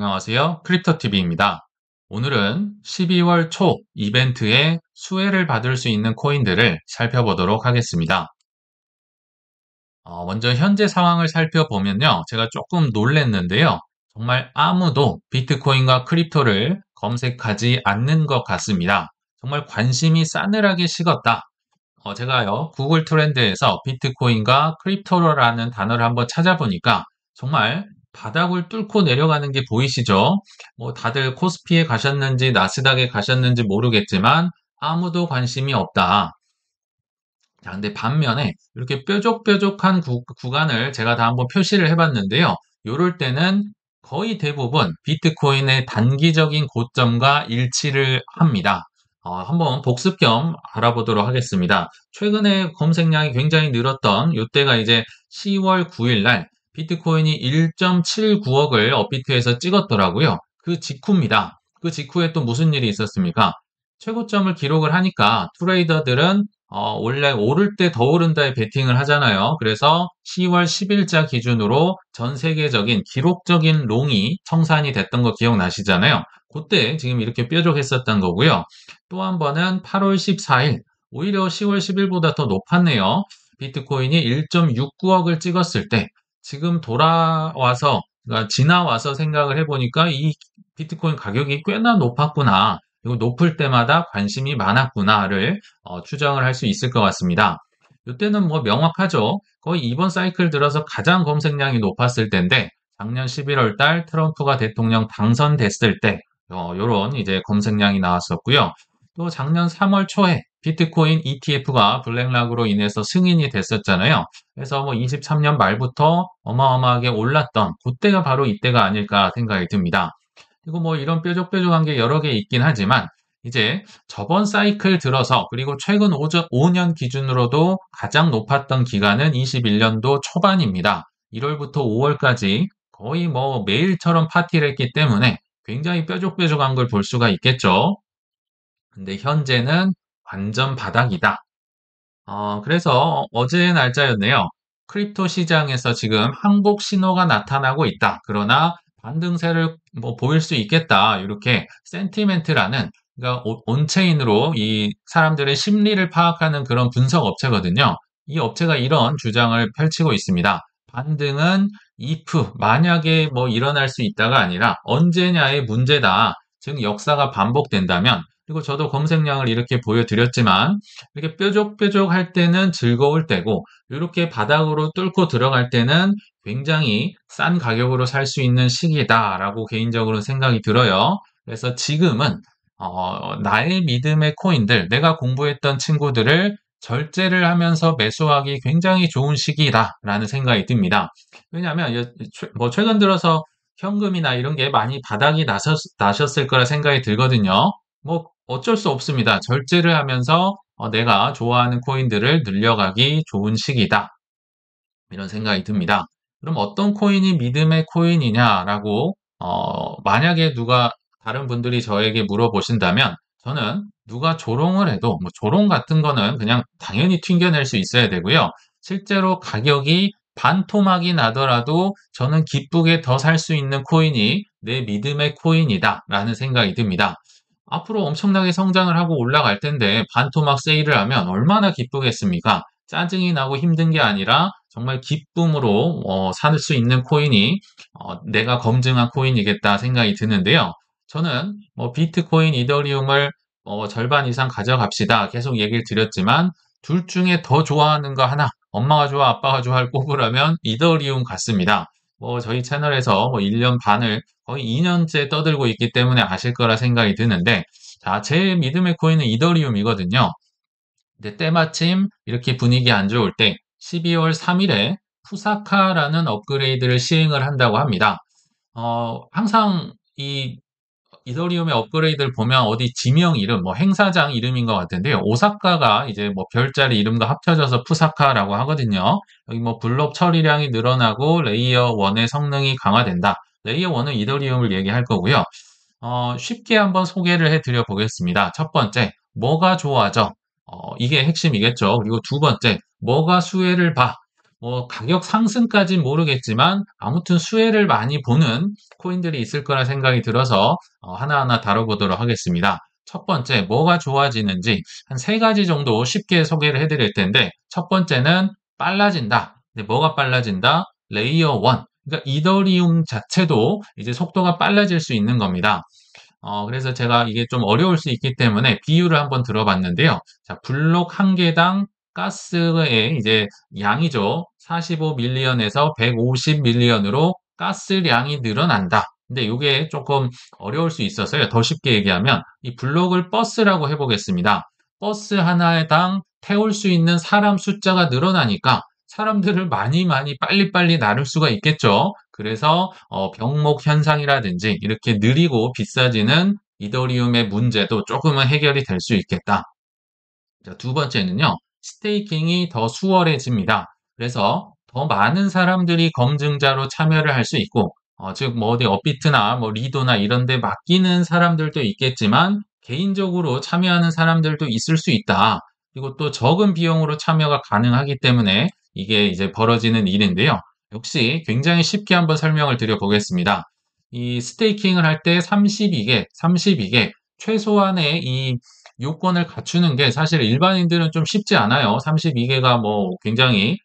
안녕하세요. 크립토TV입니다. 오늘은 12월 초 이벤트에 수혜를 받을 수 있는 코인들을 살펴보도록 하겠습니다. 먼저 현재 상황을 살펴보면요. 제가 조금 놀랐는데요. 정말 아무도 비트코인과 크립토를 검색하지 않는 것 같습니다. 정말 관심이 싸늘하게 식었다. 제가요, 구글 트렌드에서 비트코인과 크립토라는 단어를 한번 찾아보니까 정말 바닥을 뚫고 내려가는 게 보이시죠? 뭐 다들 코스피에 가셨는지 나스닥에 가셨는지 모르겠지만 아무도 관심이 없다. 자, 근데 반면에 이렇게 뾰족뾰족한 구간을 제가 다 한번 표시를 해봤는데요. 요럴 때는 거의 대부분 비트코인의 단기적인 고점과 일치를 합니다. 한번 복습 겸 알아보도록 하겠습니다. 최근에 검색량이 굉장히 늘었던 이때가 이제 10월 9일 날 비트코인이 1.79억을 업비트에서 찍었더라고요. 그 직후입니다. 그 직후에 또 무슨 일이 있었습니까? 최고점을 기록을 하니까 트레이더들은 원래 오를 때 더 오른다에 베팅을 하잖아요. 그래서 10월 10일자 기준으로 전 세계적인 기록적인 롱이 청산이 됐던 거 기억나시잖아요. 그때 지금 이렇게 뾰족했었던 거고요. 또 한 번은 8월 14일, 오히려 10월 10일보다 더 높았네요. 비트코인이 1.69억을 찍었을 때 지금 돌아와서, 그러니까 지나와서 생각을 해보니까 이 비트코인 가격이 꽤나 높았구나. 그리고 높을 때마다 관심이 많았구나를 추정을 할 수 있을 것 같습니다. 이때는 뭐 명확하죠. 거의 이번 사이클 들어서 가장 검색량이 높았을 때인데 작년 11월 달 트럼프가 대통령 당선됐을 때 요런 이제 검색량이 나왔었고요. 또 작년 3월 초에 비트코인 ETF가 블랙락으로 인해서 승인이 됐었잖아요. 그래서 뭐 23년 말부터 어마어마하게 올랐던 그때가 바로 이때가 아닐까 생각이 듭니다. 그리고 뭐 이런 뾰족뾰족한 게 여러 개 있긴 하지만 이제 저번 사이클 들어서 그리고 최근 5년 기준으로도 가장 높았던 기간은 21년도 초반입니다. 1월부터 5월까지 거의 뭐 매일처럼 파티를 했기 때문에 굉장히 뾰족뾰족한 걸 볼 수가 있겠죠. 근데 현재는 완전 바닥이다. 그래서 어제 날짜였네요. 크립토 시장에서 지금 항복 신호가 나타나고 있다. 그러나 반등세를 뭐 보일 수 있겠다. 이렇게 센티멘트라는 그러니까 온체인으로 이 사람들의 심리를 파악하는 그런 분석 업체거든요. 이 업체가 이런 주장을 펼치고 있습니다. 반등은 if 만약에 뭐 일어날 수 있다가 아니라 언제냐의 문제다. 즉 역사가 반복된다면 그리고 저도 검색량을 이렇게 보여드렸지만 이렇게 뾰족뾰족할 때는 즐거울 때고 이렇게 바닥으로 뚫고 들어갈 때는 굉장히 싼 가격으로 살 수 있는 시기다라고 개인적으로 생각이 들어요. 그래서 지금은 나의 믿음의 코인들, 내가 공부했던 친구들을 절제를 하면서 매수하기 굉장히 좋은 시기다라는 생각이 듭니다. 왜냐하면 뭐 최근 들어서 현금이나 이런 게 많이 바닥이 나셨을 거라 생각이 들거든요. 뭐 어쩔 수 없습니다. 절제를 하면서 내가 좋아하는 코인들을 늘려가기 좋은 시기다. 이런 생각이 듭니다. 그럼 어떤 코인이 믿음의 코인이냐라고 만약에 누가 다른 분들이 저에게 물어보신다면 저는 누가 조롱을 해도 뭐 조롱 같은 거는 그냥 당연히 튕겨낼 수 있어야 되고요. 실제로 가격이 반토막이 나더라도 저는 기쁘게 더 살 수 있는 코인이 내 믿음의 코인이다라는 생각이 듭니다. 앞으로 엄청나게 성장을 하고 올라갈 텐데 반토막 세일을 하면 얼마나 기쁘겠습니까? 짜증이 나고 힘든 게 아니라 정말 기쁨으로 살 수 있는 코인이 내가 검증한 코인이겠다 생각이 드는데요. 저는 뭐 비트코인, 이더리움을 절반 이상 가져갑시다. 계속 얘기를 드렸지만 둘 중에 더 좋아하는 거 하나, 엄마가 좋아, 아빠가 좋아할 꼽으라면 이더리움 같습니다. 뭐 저희 채널에서 뭐 1년 반을 거의 2년째 떠들고 있기 때문에 아실 거라 생각이 드는데 자, 제 믿음의 코인은 이더리움이거든요. 근데 때마침 이렇게 분위기 안 좋을 때 12월 3일에 푸사카라는 업그레이드를 시행을 한다고 합니다. 항상 이 이더리움의 업그레이드를 보면 어디 지명 이름, 뭐 행사장 이름인 것 같은데요. 오사카가 이제 뭐 별자리 이름도 합쳐져서 푸사카라고 하거든요. 여기 뭐 블록 처리량이 늘어나고 레이어 1의 성능이 강화된다. 레이어 1은 이더리움을 얘기할 거고요. 쉽게 한번 소개를 해드려 보겠습니다. 첫 번째, 뭐가 좋아져? 이게 핵심이겠죠. 그리고 두 번째, 뭐가 수혜를 봐? 뭐 가격 상승까진 모르겠지만 아무튼 수혜를 많이 보는 코인들이 있을 거라 생각이 들어서 하나하나 다뤄보도록 하겠습니다. 첫 번째, 뭐가 좋아지는지 한 세 가지 정도 쉽게 소개를 해드릴 텐데, 첫 번째는 빨라진다. 근데 뭐가 빨라진다? 레이어 1. 그러니까 이더리움 자체도 이제 속도가 빨라질 수 있는 겁니다. 그래서 제가 이게 좀 어려울 수 있기 때문에 비유를 한번 들어봤는데요. 자, 블록 한 개당 가스의 이제 양이죠. 45 밀리언에서 150 밀리언으로 가스량이 늘어난다. 근데 이게 조금 어려울 수 있어서요. 더 쉽게 얘기하면 이 블록을 버스라고 해보겠습니다. 버스 하나당 태울 수 있는 사람 숫자가 늘어나니까 사람들을 많이 많이 빨리빨리 나눌 수가 있겠죠. 그래서 병목 현상이라든지 이렇게 느리고 비싸지는 이더리움의 문제도 조금은 해결이 될 수 있겠다. 자, 두 번째는요. 스테이킹이 더 수월해집니다. 그래서 더 많은 사람들이 검증자로 참여를 할 수 있고 즉 뭐 어디 업비트나 뭐 리도나 이런 데 맡기는 사람들도 있겠지만 개인적으로 참여하는 사람들도 있을 수 있다. 그리고 또 적은 비용으로 참여가 가능하기 때문에 이게 이제 벌어지는 일인데요. 역시 굉장히 쉽게 한번 설명을 드려보겠습니다. 이 스테이킹을 할 때 32개 최소한의 이 요건을 갖추는 게 사실 일반인들은 좀 쉽지 않아요. 32개가 뭐 굉장히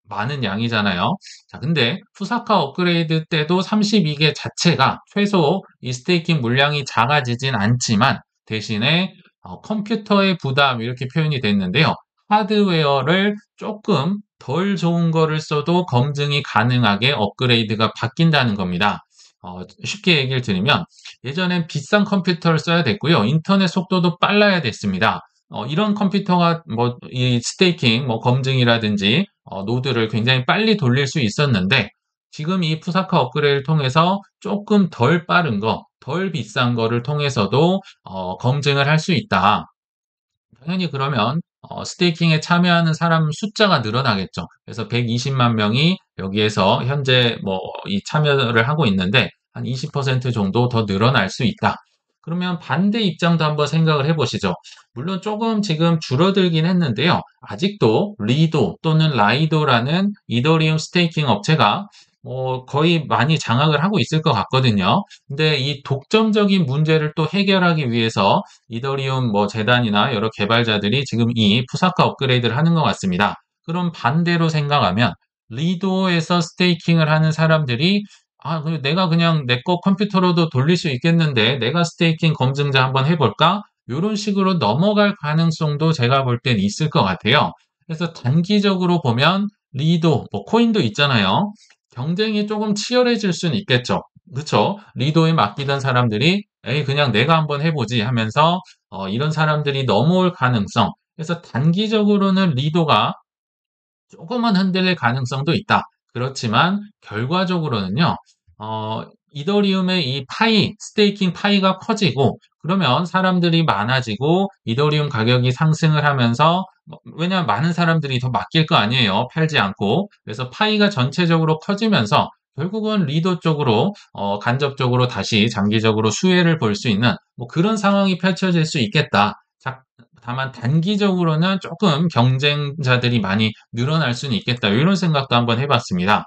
많은 양이잖아요. 자, 근데 푸사카 업그레이드 때도 32개 자체가 최소 이 스테이킹 물량이 작아지진 않지만 대신에 컴퓨터의 부담 이렇게 표현이 됐는데요. 하드웨어를 조금 덜 좋은 거를 써도 검증이 가능하게 업그레이드가 바뀐다는 겁니다. 쉽게 얘기를 드리면 예전엔 비싼 컴퓨터를 써야 됐고요. 인터넷 속도도 빨라야 됐습니다. 이런 컴퓨터가 뭐 이 스테이킹 뭐 검증이라든지 노드를 굉장히 빨리 돌릴 수 있었는데 지금 이 푸사카 업그레이드를 통해서 조금 덜 빠른 거, 덜 비싼 거를 통해서도 검증을 할 수 있다. 당연히 그러면 스테이킹에 참여하는 사람 숫자가 늘어나겠죠. 그래서 120만 명이 여기에서 현재 뭐 이 참여를 하고 있는데 한 20% 정도 더 늘어날 수 있다. 그러면 반대 입장도 한번 생각을 해보시죠. 물론 조금 지금 줄어들긴 했는데요. 아직도 리도 또는 라이도라는 이더리움 스테이킹 업체가 거의 많이 장악을 하고 있을 것 같거든요. 근데 이 독점적인 문제를 또 해결하기 위해서 이더리움 뭐 재단이나 여러 개발자들이 지금 이 푸사카 업그레이드를 하는 것 같습니다. 그럼 반대로 생각하면 리도에서 스테이킹을 하는 사람들이 내가 그냥 내 거 컴퓨터로도 돌릴 수 있겠는데 내가 스테이킹 검증자 한번 해볼까? 이런 식으로 넘어갈 가능성도 제가 볼 땐 있을 것 같아요. 그래서 단기적으로 보면 리도, 뭐 코인도 있잖아요. 경쟁이 조금 치열해질 수는 있겠죠. 그렇죠? 리도에 맡기던 사람들이 에이 그냥 내가 한번 해보지 하면서 이런 사람들이 넘어올 가능성. 그래서 단기적으로는 리도가 조금은 흔들릴 가능성도 있다. 그렇지만 결과적으로는요. 이더리움의 이 파이, 스테이킹 파이가 커지고 그러면 사람들이 많아지고 이더리움 가격이 상승을 하면서 왜냐하면 많은 사람들이 더 맡길 거 아니에요. 팔지 않고. 그래서 파이가 전체적으로 커지면서 결국은 리도 쪽으로 간접적으로 다시 장기적으로 수혜를 볼 수 있는 뭐 그런 상황이 펼쳐질 수 있겠다. 다만 단기적으로는 조금 경쟁자들이 많이 늘어날 수는 있겠다. 이런 생각도 한번 해봤습니다.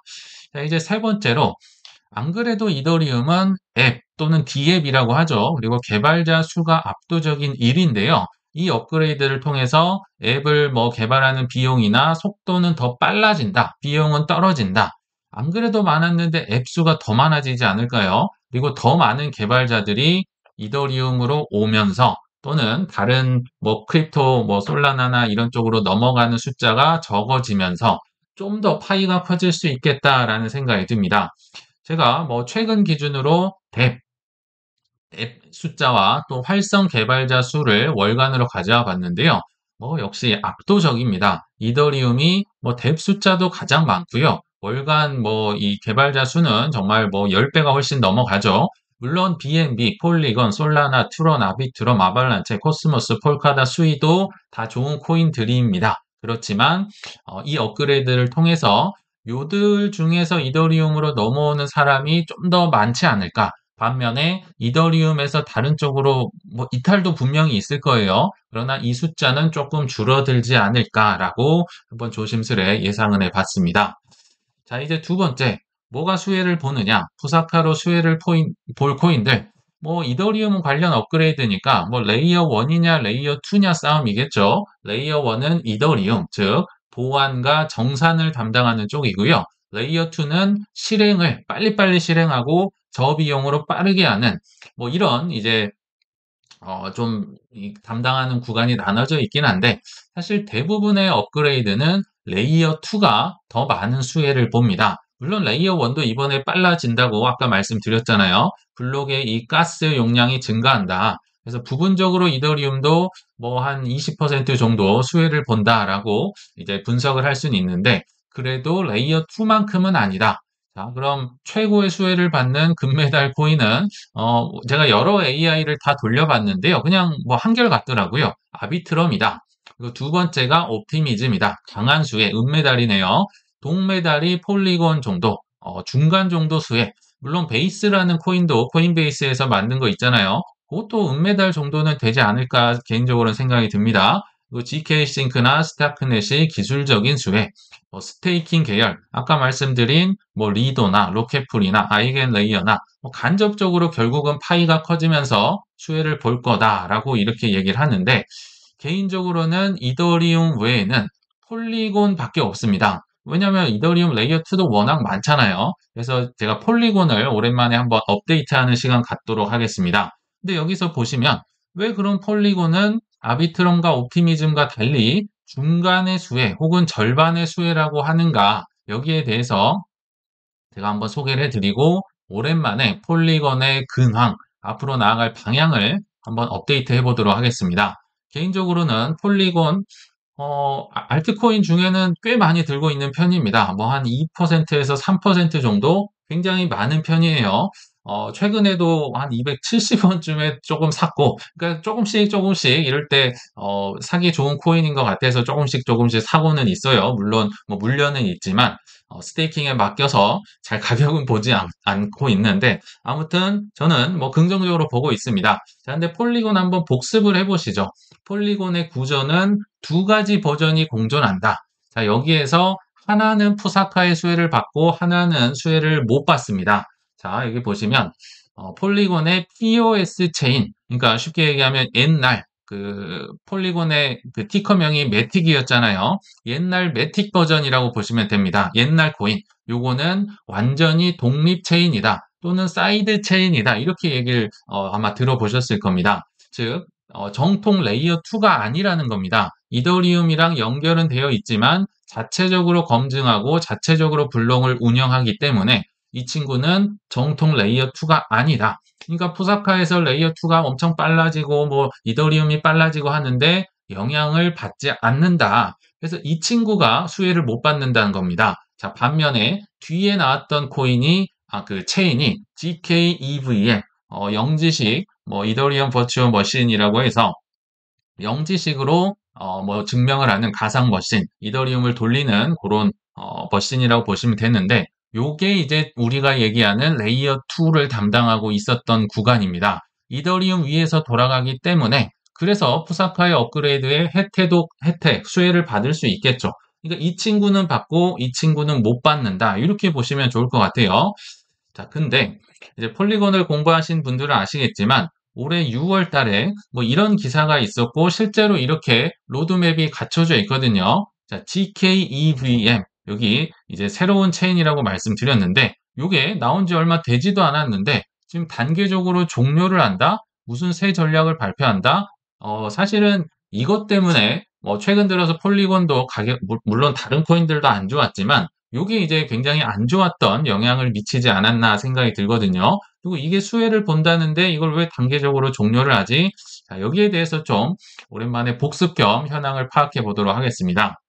자, 이제 세 번째로 안 그래도 이더리움은 앱 또는 D앱이라고 하죠. 그리고 개발자 수가 압도적인 1인데요. 이 업그레이드를 통해서 앱을 뭐 개발하는 비용이나 속도는 더 빨라진다. 비용은 떨어진다. 안 그래도 많았는데 앱 수가 더 많아지지 않을까요? 그리고 더 많은 개발자들이 이더리움으로 오면서 또는 다른 뭐 크립토, 뭐 솔라나나 이런 쪽으로 넘어가는 숫자가 적어지면서 좀 더 파이가 커질 수 있겠다라는 생각이 듭니다. 제가 뭐 최근 기준으로 앱 숫자와 또 활성 개발자 수를 월간으로 가져와 봤는데요. 역시 압도적입니다. 이더리움이 뎁 숫자도 가장 많고요. 월간 이 개발자 수는 정말 10배가 훨씬 넘어가죠. 물론 BNB, 폴리건, 솔라나, 트론, 아비트럼, 아발란체, 코스모스, 폴카다, 수이도 다 좋은 코인들입니다. 그렇지만 이 업그레이드를 통해서 요들 중에서 이더리움으로 넘어오는 사람이 좀 더 많지 않을까. 반면에 이더리움에서 다른 쪽으로 뭐 이탈도 분명히 있을 거예요. 그러나 이 숫자는 조금 줄어들지 않을까라고 한번 조심스레 예상을 해봤습니다. 자, 이제 두 번째, 뭐가 수혜를 보느냐? 푸사카로 수혜를 볼 코인들. 뭐 이더리움 관련 업그레이드니까 뭐 레이어 1이냐 레이어 2냐 싸움이겠죠. 레이어 1은 이더리움, 즉 보안과 정산을 담당하는 쪽이고요. 레이어 2는 실행을 빨리빨리 실행하고 저비용으로 빠르게 하는 뭐 이런 이제 좀 담당하는 구간이 나눠져 있긴 한데 사실 대부분의 업그레이드는 레이어 2가 더 많은 수혜를 봅니다. 물론 레이어 1도 이번에 빨라진다고 아까 말씀드렸잖아요. 블록의 이 가스 용량이 증가한다. 그래서 부분적으로 이더리움도 뭐 한 20% 정도 수혜를 본다라고 이제 분석을 할 수는 있는데 그래도 레이어 2만큼은 아니다. 자, 그럼 최고의 수혜를 받는 금메달 코인은 제가 여러 AI를 다 돌려봤는데요. 그냥 뭐 한결같더라고요. 아비트럼이다. 그리고 두 번째가 옵티미즘이다. 강한 수혜, 은메달이네요. 동메달이 폴리곤 정도, 중간 정도 수혜. 물론 베이스라는 코인도 코인베이스에서 만든 거 있잖아요. 그것도 은메달 정도는 되지 않을까 개인적으로는 생각이 듭니다. 그리고 GK 싱크나 스타크넷이 기술적인 수혜, 뭐 스테이킹 계열, 아까 말씀드린 뭐 리도나 로켓풀이나 아이겐 레이어나 뭐 간접적으로 결국은 파이가 커지면서 수혜를 볼 거다라고 이렇게 얘기를 하는데 개인적으로는 이더리움 외에는 폴리곤밖에 없습니다. 왜냐하면 이더리움 레이어 2도 워낙 많잖아요. 그래서 제가 폴리곤을 오랜만에 한번 업데이트하는 시간 갖도록 하겠습니다. 근데 여기서 보시면 왜 그런 폴리곤은 아비트럼과 옵티미즘과 달리 중간의 수혜 혹은 절반의 수혜라고 하는가 여기에 대해서 제가 한번 소개를 해드리고 오랜만에 폴리건의 근황, 앞으로 나아갈 방향을 한번 업데이트 해보도록 하겠습니다. 개인적으로는 폴리곤 알트코인 중에는 꽤 많이 들고 있는 편입니다. 뭐 한 2%에서 3% 정도 굉장히 많은 편이에요. 최근에도 한 270원쯤에 조금 샀고, 그러니까 조금씩 이럴 때, 사기 좋은 코인인 것 같아서 조금씩 사고는 있어요. 물론, 뭐, 물려는 있지만, 스테이킹에 맡겨서 잘 가격은 보지 않고 있는데, 아무튼 저는 뭐 긍정적으로 보고 있습니다. 자, 근데 폴리곤 한번 복습을 해보시죠. 폴리곤의 구조는 두 가지 버전이 공존한다. 자, 여기에서 하나는 푸사카의 수혜를 받고 하나는 수혜를 못 받습니다. 자, 여기 보시면 폴리곤의 POS 체인, 그러니까 쉽게 얘기하면 옛날 그 폴리곤의 그 티커명이 매틱이었잖아요. 옛날 매틱 버전이라고 보시면 됩니다. 옛날 코인. 요거는 완전히 독립 체인이다. 또는 사이드 체인이다. 이렇게 얘기를 아마 들어보셨을 겁니다. 즉 정통 레이어 2가 아니라는 겁니다. 이더리움이랑 연결은 되어 있지만 자체적으로 검증하고 자체적으로 블록을 운영하기 때문에 이 친구는 정통 레이어 2가 아니다. 그러니까 푸사카에서 레이어 2가 엄청 빨라지고 뭐 이더리움이 빨라지고 하는데 영향을 받지 않는다. 그래서 이 친구가 수혜를 못 받는다는 겁니다. 자, 반면에 뒤에 나왔던 코인이 그 체인이 GKEVM 영지식 뭐 이더리움 버추얼 머신이라고 해서 영지식으로 뭐 증명을 하는 가상 머신, 이더리움을 돌리는 그런 머신이라고 보시면 되는데 요게 이제 우리가 얘기하는 레이어 2를 담당하고 있었던 구간입니다. 이더리움 위에서 돌아가기 때문에 그래서 푸사카의 업그레이드의 혜택, 수혜를 받을 수 있겠죠. 그러니까 이 친구는 받고 이 친구는 못 받는다. 이렇게 보시면 좋을 것 같아요. 자, 근데 이제 폴리곤을 공부하신 분들은 아시겠지만 올해 6월 달에 뭐 이런 기사가 있었고 실제로 이렇게 로드맵이 갖춰져 있거든요. 자, GKEVM 여기 이제 새로운 체인이라고 말씀드렸는데 이게 나온 지 얼마 되지도 않았는데 지금 단계적으로 종료를 한다? 무슨 새 전략을 발표한다? 사실은 이것 때문에 뭐 최근 들어서 폴리곤도 물론 다른 코인들도 안 좋았지만 요게 이제 굉장히 안 좋았던 영향을 미치지 않았나 생각이 들거든요. 그리고 이게 수혜를 본다는데 이걸 왜 단계적으로 종료를 하지? 자, 여기에 대해서 좀 오랜만에 복습 겸 현황을 파악해 보도록 하겠습니다.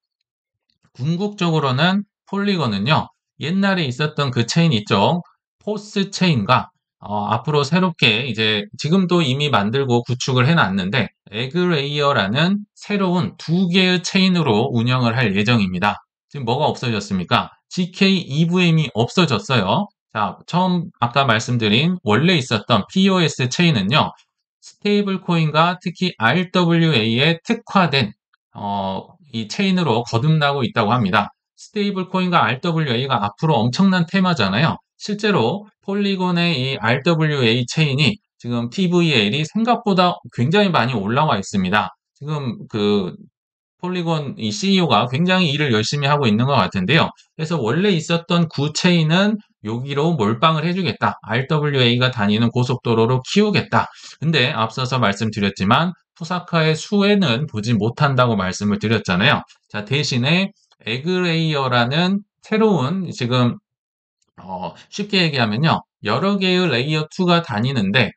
궁극적으로는 폴리건은요, 옛날에 있었던 그 체인 있죠? 포스 체인과 앞으로 새롭게 이제 지금도 이미 만들고 구축을 해놨는데 에그레이어라는 새로운 두 개의 체인으로 운영을 할 예정입니다. 지금 뭐가 없어졌습니까? GKEVM이 없어졌어요. 자, 처음 아까 말씀드린 원래 있었던 POS 체인은요. 스테이블 코인과 특히 RWA에 특화된 이 체인으로 거듭나고 있다고 합니다. 스테이블 코인과 RWA가 앞으로 엄청난 테마잖아요. 실제로 폴리곤의 이 RWA 체인이 지금 TVL이 생각보다 굉장히 많이 올라와 있습니다. 지금 그 폴리곤 이 CEO가 굉장히 일을 열심히 하고 있는 것 같은데요. 그래서 원래 있었던 구체인은 여기로 몰빵을 해주겠다. RWA가 다니는 고속도로로 키우겠다. 근데 앞서서 말씀드렸지만 푸사카의 수혜는 보지 못한다고 말씀을 드렸잖아요. 자, 대신에 에그레이어라는 새로운 지금 쉽게 얘기하면요. 여러 개의 레이어 2가 다니는데,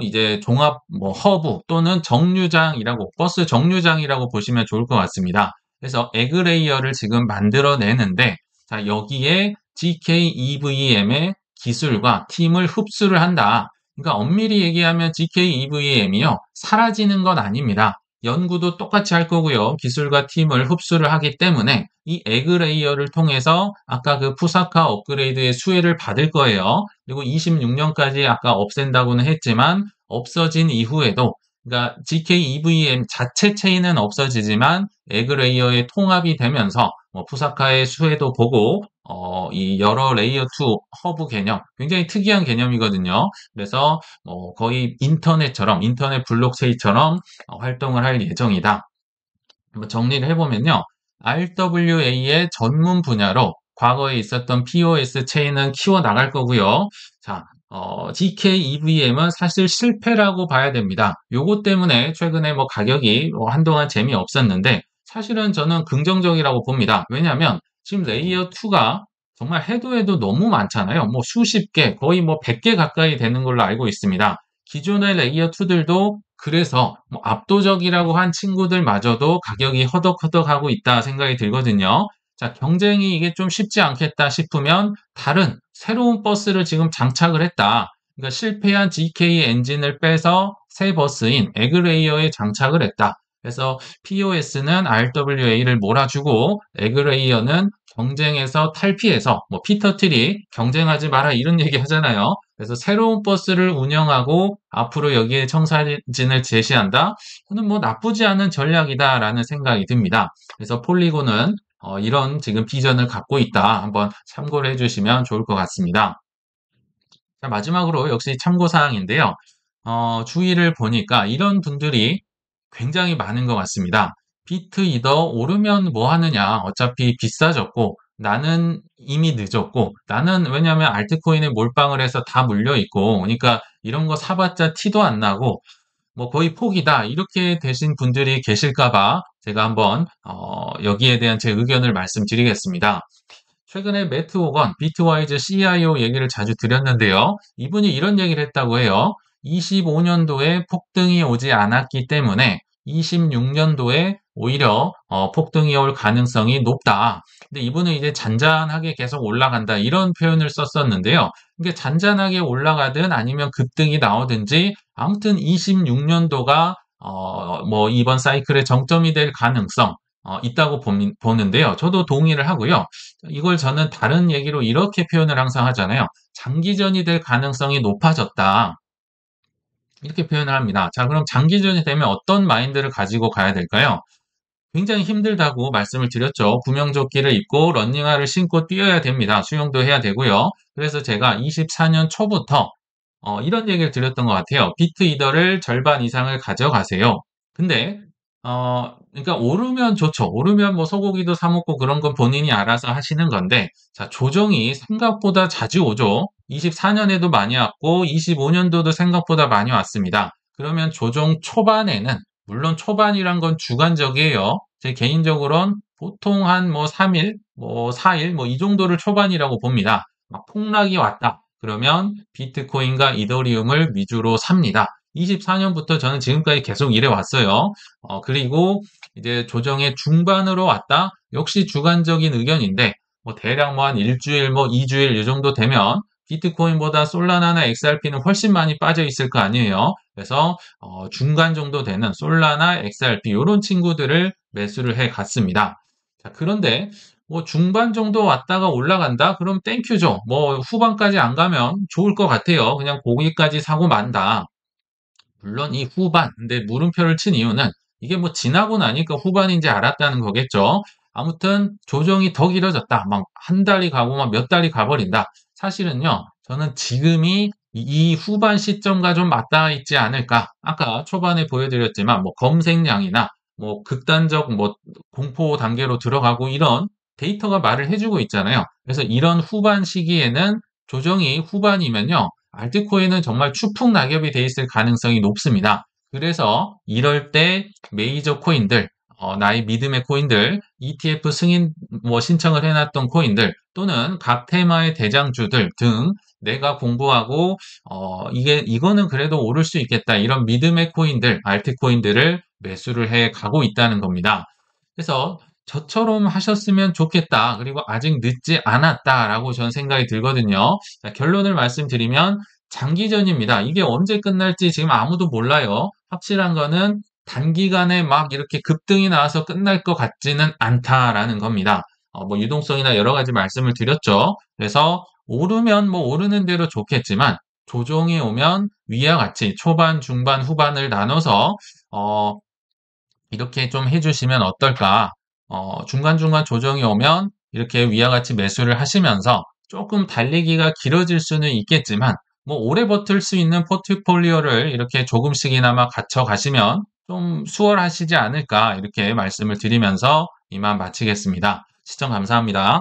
이제 종합 허브 또는 정류장이라고, 버스 정류장이라고 보시면 좋을 것 같습니다. 그래서 에그레이어를 지금 만들어내는데, 자, 여기에 GK EVM의 기술과 팀을 흡수를 한다. 그러니까 엄밀히 얘기하면 GK EVM이요. 사라지는 건 아닙니다. 연구도 똑같이 할 거고요. 기술과 팀을 흡수를 하기 때문에 이 에그레이어를 통해서 아까 그 푸사카 업그레이드의 수혜를 받을 거예요. 그리고 26년까지 아까 없앤다고는 했지만 없어진 이후에도 그러니까 GK EVM 자체 체인은 없어지지만 에그레이어의 통합이 되면서 푸사카의 수혜도 보고 이 여러 레이어 2 허브 개념 굉장히 특이한 개념이거든요. 그래서 거의 인터넷처럼 인터넷 블록체인처럼 활동을 할 예정이다. 한번 정리를 해보면요. RWA의 전문 분야로 과거에 있었던 POS 체인은 키워나갈 거고요. 자, GK EVM은 사실 실패라고 봐야 됩니다. 요것 때문에 최근에 가격이 한동안 재미없었는데 사실은 저는 긍정적이라고 봅니다. 왜냐하면 지금 레이어 2가 정말 해도 너무 많잖아요. 수십 개, 거의 100개 가까이 되는 걸로 알고 있습니다. 기존의 레이어 2들도 그래서 압도적이라고 한 친구들마저도 가격이 허덕허덕하고 있다 생각이 들거든요. 자, 경쟁이 이게 좀 쉽지 않겠다 싶으면 다른 새로운 버스를 지금 장착을 했다. 그러니까 실패한 GK 엔진을 빼서 새 버스인 에그레이어에 장착을 했다. 그래서 POS는 RWA를 몰아주고 에그레이어는 경쟁에서 탈피해서 피터 틸이 경쟁하지 마라 이런 얘기 하잖아요. 그래서 새로운 버스를 운영하고 앞으로 여기에 청사진을 제시한다. 저는 나쁘지 않은 전략이다라는 생각이 듭니다. 그래서 폴리곤은 이런 지금 비전을 갖고 있다. 한번 참고를 해주시면 좋을 것 같습니다. 자, 마지막으로 역시 참고사항인데요. 주위를 보니까 이런 분들이 굉장히 많은 것 같습니다. 비트 이더 오르면 뭐 하느냐. 어차피 비싸졌고, 나는 이미 늦었고, 나는 왜냐면 알트코인에 몰빵을 해서 다 물려있고, 그러니까 이런 거 사봤자 티도 안 나고, 거의 포기다. 이렇게 되신 분들이 계실까봐 제가 한번, 여기에 대한 제 의견을 말씀드리겠습니다. 최근에 매트 호건, 비트와이즈 CIO 얘기를 자주 드렸는데요. 이분이 이런 얘기를 했다고 해요. 25년도에 폭등이 오지 않았기 때문에 26년도에 오히려 폭등이 올 가능성이 높다. 근데 이분은 이제 잔잔하게 계속 올라간다 이런 표현을 썼었는데요. 이게 잔잔하게 올라가든 아니면 급등이 나오든지 아무튼 26년도가 이번 사이클의 정점이 될 가능성 있다고 보는데요. 저도 동의를 하고요. 이걸 저는 다른 얘기로 이렇게 표현을 항상 하잖아요. 장기전이 될 가능성이 높아졌다. 이렇게 표현을 합니다. 자, 그럼 장기전이 되면 어떤 마인드를 가지고 가야 될까요? 굉장히 힘들다고 말씀을 드렸죠. 구명조끼를 입고 러닝화를 신고 뛰어야 됩니다. 수영도 해야 되고요. 그래서 제가 24년 초부터 이런 얘기를 드렸던 것 같아요. 비트 이더를 절반 이상을 가져가세요. 근데 그러니까 오르면 좋죠. 오르면 소고기도 사 먹고 그런 건 본인이 알아서 하시는 건데, 자, 조정이 생각보다 자주 오죠. 24년에도 많이 왔고, 25년도도 생각보다 많이 왔습니다. 그러면 조정 초반에는, 물론 초반이란 건 주관적이에요. 제 개인적으로는 보통 한 3일, 4일, 이 정도를 초반이라고 봅니다. 막 폭락이 왔다. 그러면 비트코인과 이더리움을 위주로 삽니다. 24년부터 저는 지금까지 계속 이래 왔어요. 그리고 이제 조정의 중반으로 왔다. 역시 주관적인 의견인데, 대략 한 일주일, 2주일 이 정도 되면 비트코인보다 솔라나나 XRP는 훨씬 많이 빠져 있을 거 아니에요. 그래서 중간 정도 되는 솔라나, XRP 이런 친구들을 매수를 해 갔습니다. 자, 그런데 뭐 중반 정도 왔다가 올라간다? 그럼 땡큐죠. 뭐 후반까지 안 가면 좋을 것 같아요. 그냥 거기까지 사고 만다. 물론 이 후반, 근데 물음표를 친 이유는 이게 뭐 지나고 나니까 후반인지 알았다는 거겠죠. 아무튼 조정이 더 길어졌다. 막 한 달이 가고 막 몇 달이 가버린다. 사실은요, 저는 지금이 이 후반 시점과 좀 맞닿아 있지 않을까. 아까 초반에 보여드렸지만 뭐 검색량이나 뭐 극단적 뭐 공포 단계로 들어가고 이런 데이터가 말을 해주고 있잖아요. 그래서 이런 후반 시기에는 조정이 후반이면요. 알트코인은 정말 추풍 낙엽이 돼 있을 가능성이 높습니다. 그래서 이럴 때 메이저 코인들, 나의 믿음의 코인들, ETF 승인 뭐 신청을 해놨던 코인들 또는 각 테마의 대장주들 등 내가 공부하고 이거는 그래도 오를 수 있겠다 이런 믿음의 코인들, 알트코인들을 매수를 해 가고 있다는 겁니다. 그래서 저처럼 하셨으면 좋겠다. 그리고 아직 늦지 않았다라고 저는 생각이 들거든요. 자, 결론을 말씀드리면 장기전입니다. 이게 언제 끝날지 지금 아무도 몰라요. 확실한 거는 단기간에 막 이렇게 급등이 나와서 끝날 것 같지는 않다라는 겁니다. 뭐 유동성이나 여러 가지 말씀을 드렸죠. 그래서 오르면 뭐 오르는 대로 좋겠지만 조정이 오면 위와 같이 초반, 중반, 후반을 나눠서 어, 이렇게 좀 해주시면 어떨까? 중간중간 조정이 오면 이렇게 위와 같이 매수를 하시면서 조금 달리기가 길어질 수는 있겠지만, 뭐 오래 버틸 수 있는 포트폴리오를 이렇게 조금씩이나마 갖춰 가시면 좀 수월하시지 않을까 이렇게 말씀을 드리면서 이만 마치겠습니다. 시청 감사합니다.